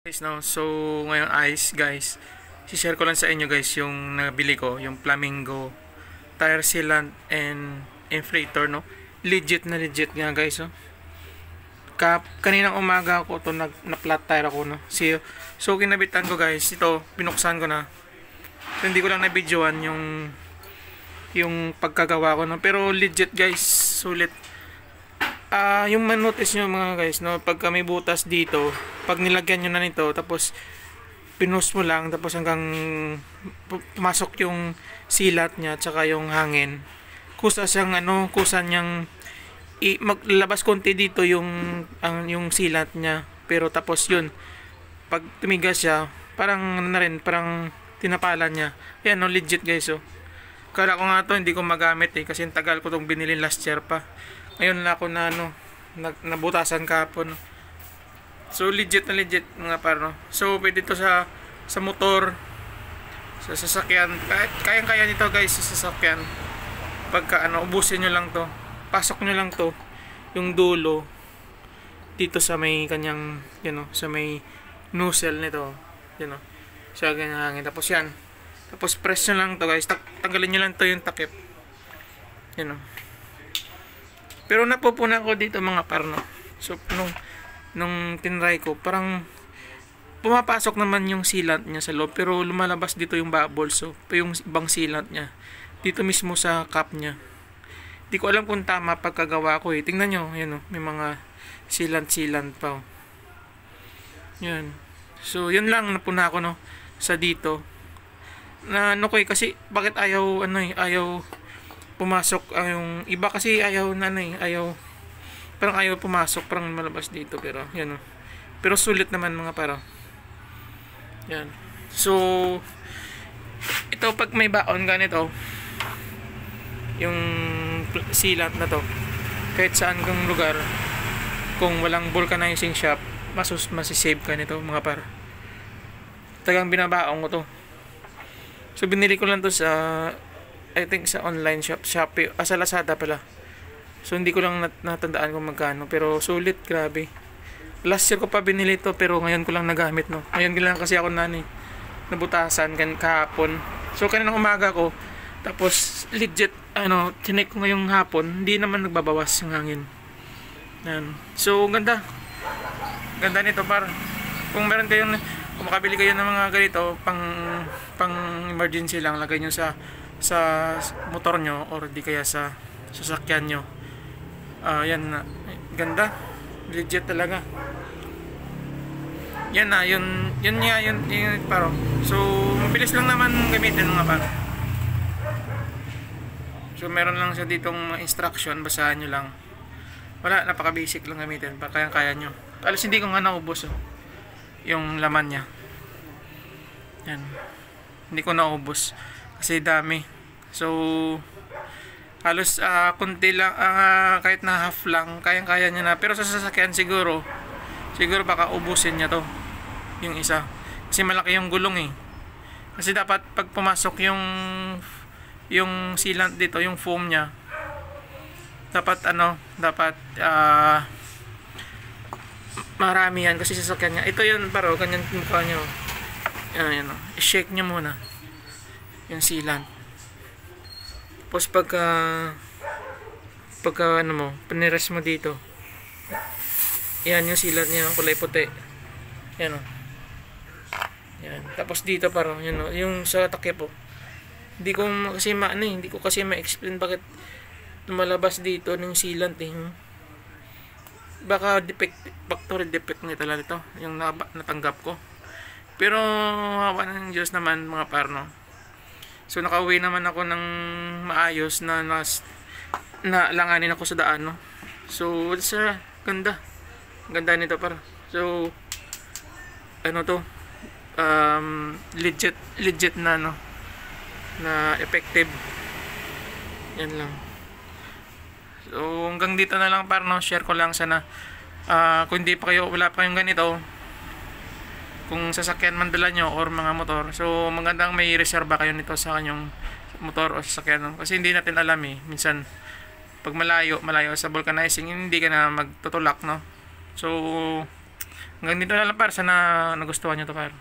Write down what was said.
Guys, no? So, ngayong guys, si-share ko lang sa inyo guys yung nabili ko, yung Flamingo tire sealant and inflator, no? Legit na legit nga guys, no? Kaninang umaga ako to na-flat tire ako, no? So, kinabitan ko guys, ito, binuksan ko na. So, hindi ko lang na-videoan yung pagkagawa ko, no? Pero legit guys, sulit. Yung man-notice nyo mga guys, no, pagka may butas dito, pag nilagyan nyo na nito, tapos pinus mo lang, tapos hanggang pumasok yung silat niya, tsaka yung hangin, kusa niyang maglabas konti dito yung silat niya, pero tapos yun, pag tumigas siya, parang tinapalan niya. Yan, no, legit guys, oh. Kala ko nga to, hindi ko magamit kasi tagal ko tong binili last year pa. Ngayon na ako nabutasan kahapon. So legit na legit mga parno. So pwede ito sa motor, sa sasakyan. Kayang-kaya nito guys sa sasakyan. Pagka ubusin nyo lang to. Pasok nyo lang to yung dulo dito sa may kanyang, sa may nozzle nito. Sa ganyan hangin. Tapos yan. Tapos press nyo lang to guys. Tanggalin nyo lang to yung takip. Pero napupuna ko dito mga parno. So nung tinry ko, parang pumapasok naman yung sealant niya sa loob, pero lumalabas dito yung bubble. So yung ibang sealant niya dito mismo sa cup niya. Hindi ko alam kung tama pagkagawa ko. Tingnan nyo, may mga sealant pa. Yan. So yun lang napuna ko, no, sa dito. Kasi bakit ayaw pumasok yung iba kasi ayaw parang ayaw pumasok, parang malabas dito, pero pero sulit naman mga para yan. So ito, pag may baon ganito yung sealant na to, kahit saan kang lugar, kung walang vulcanizing shop, masisave ka nito mga para. Tagang binabaon ko to. So binili ko lang to sa, I think, sa online shop, Shopee, sa Lazada pala. So hindi ko lang natandaan kung magkano, pero sulit, grabe. Last year ko pa binili to, pero ngayon ko lang nagamit, no. Ngayon ko lang kasi ako nabutasan kahapon. So kaninang umaga ko, tapos legit chinek ko ngayong hapon, hindi naman nagbabawas yung hangin. Yan. So ganda nito, par kung meron kayong, kung makabili kayo ng mga ganito pang emergency lang, lagay nyo sa motor nyo, or di kaya sa sasakyan nyo. Yan na, ganda, legit talaga. Yan na, yun paro. So mabilis lang naman gamitin mga paro. So meron lang siya ditong instruction, basahan nyo lang. Wala, napaka basic lang gamitin, kaya nyo. Alas hindi ko nga naubos yung laman nya. Yan, hindi ko naubos kasi dami. So halos kunti lang, kahit na half lang, kaya niya na. Pero sa sasakyan siguro baka ubusin niya to, yung isa, kasi malaki yung gulong kasi dapat pag pumasok yung sealant dito, yung foam niya, dapat marami yan, kasi sasakyan niya. Ito yun, paro ganyan mukha nyo. I-shake nyo muna yung sealant. Tapos pagka paniras mo dito, yan yung sealant niya, kulay puti. Yan. Tapos dito parang yung sa takip hindi ko kasi ma-explain bakit lumalabas dito ng sealant baka factory defect nito lang ito yung natanggap ko. Pero hawa ng Diyos naman mga parno. So nakauwi naman ako ng maayos na langanin ako sa daan, no? So sa ganda nito par. So to legit na na effective. Yan lang. So hanggang dito na lang par, no? Share ko lang sana. Kung wala pa kayong ganito, kung sasakyan man dala nyo or mga motor, so magandang may reserba kayo nito sa kanyang motor o sasakyan, kasi hindi natin alam minsan pag malayo sa vulcanizing, hindi ka na magtutulak, no? So Hanggang dito na lang par, sana nagustuhan nyo to par.